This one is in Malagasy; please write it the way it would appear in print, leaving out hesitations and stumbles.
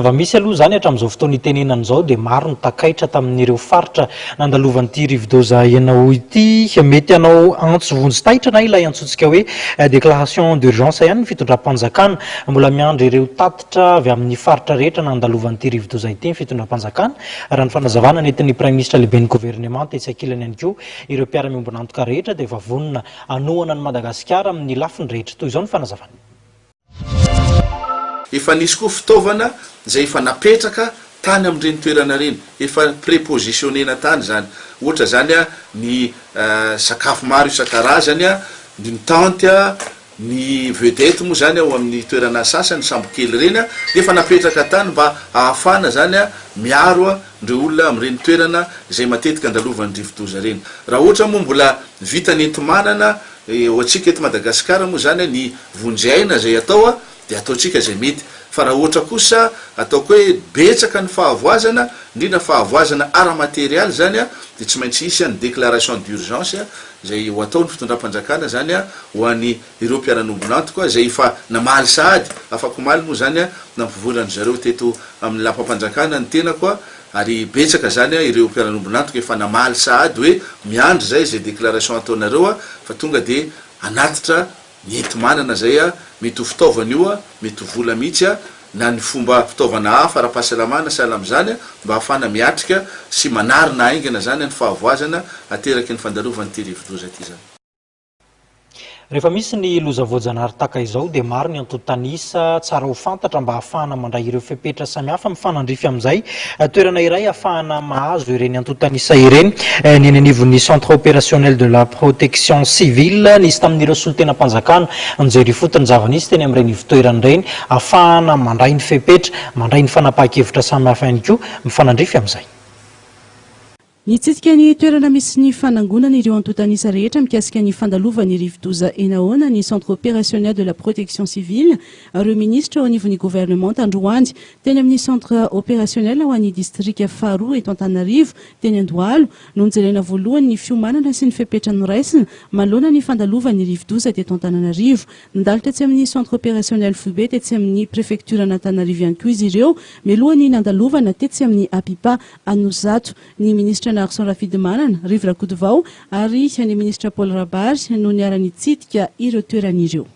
Misy aloha zany hatramin'izao fotoana itenenana zao dia maro ny takaitra tamin'ireo faritra nandalovan'ity rivodoza ianao ity. Mety anao antso vonjy-taitra na ilay antsointsika hoe déclaration d'urgence ihany ny fitondram-panjakana. Mbola miandry ireo tatitra avy amin'ny faritra rehetra nandalovan'ity rivodoza ity ny fitondram-panjakana. Raha ny fanazavana nentin'ny Prime Ministre lehiben'ny gouvernement tetsy ankilany ihany koa ireo mpiara-miombon'antoka rehetra dia efa vonona anohana ny Madagasikara amin'ny lafiny rehetra. Toy izao ny fanazavana. Efa nisy koa fitaovana zay efa napetraka tany amin'ireny toerana reny, efa prépositionnena tany zany. Ohatra zany ny sakafo maro isan-karazany, ny tente, ny vedette moa zany ao amin'ny toerana sasany sambokely reny efa napetraka tany mba ahafana zany miaro ndreo olona amin'ireny toerana izay matetika andalovan'ny rivodoza reny. Raha ohatra moa mbola vita nentomanana hoantsika eto Madagasikara moa zany ny vonjyaina zay atao dia ataontsika zay mety. Fa raha ohatra kosa ataoko hoe betsaka ny fahavoazana, indrindra fahavoazana ara-materialy zany dia tsy maintsy isy ny déclaration d'urgence zay ho ataony fitondram-panjakana zany ho an'ny ireo mpiara-miombon'antoka zay efa namaly sahady afaka omaly moa zany nampivolany zareo teto amin'ny lapam-panjakana ny tena koa. Ary betsaka zany ireo mpiara-miombon'antoka efa namaly sahady hoe miandry zay déclaration ataonareo fa tonga dia anatitra nety manana zay mety ho fitaovana io mety ho vola mihitsy na ny fomba fitaovana hafa ara-pahasalamana sahala amin'izany mba hafana miatrika sy manarina aingana zany ny fahavoazana ateraky ny fandalovan'ity rivodoza ity zany. Rehefa misy ny loza voajanahary taka izao dia maro ny antontanisa tsara ho fantatra mba hafahana mandray ireo fepetra samihafa mifanandrify amin'izay toerana iray hafahana mahazo ireny antontanisa ireny. Ny anivon'ny centre opérationnel de la protection civile nisy tamin'ireo solon-tenam-panjakana nijery fotony zava-nisy teny amin'ireny ivon-toerana ireny hafahana mandray ny fepetra, mandray ny fanapahan-kevitra samihafa ihany koa mifanandrify amin'izay. Nitsitsika ny toerana misy ny fanangonana ireo antontanisa rehetra mikasika ny fandalovany rivodoza enahoana ny centre opérationnel de la protection civile ireo ministre ao anivon'ny gouvernement Androany teny amin'ny centre opérationnel ao an'ny district faharoa eto Antananarivo teny Andohalo no nijerena voalohany ny fiomanana sy ny fepetra noraisina manoloana ny fandalovany rivodoza teto Antananarivo. Nandalitra tsy amin'ny centre opérationnel Fube tetsy amin'ny préfecture Antananarivo ihany koa izy ireo mialohany nandalovana tetsy amin'ny Apipa Anozato. Ny ministre Narson Rafidimanana, Rive Rakodivao ary ny ministre Paul Rabary no niara-nitsitika ireo toeran'ireo.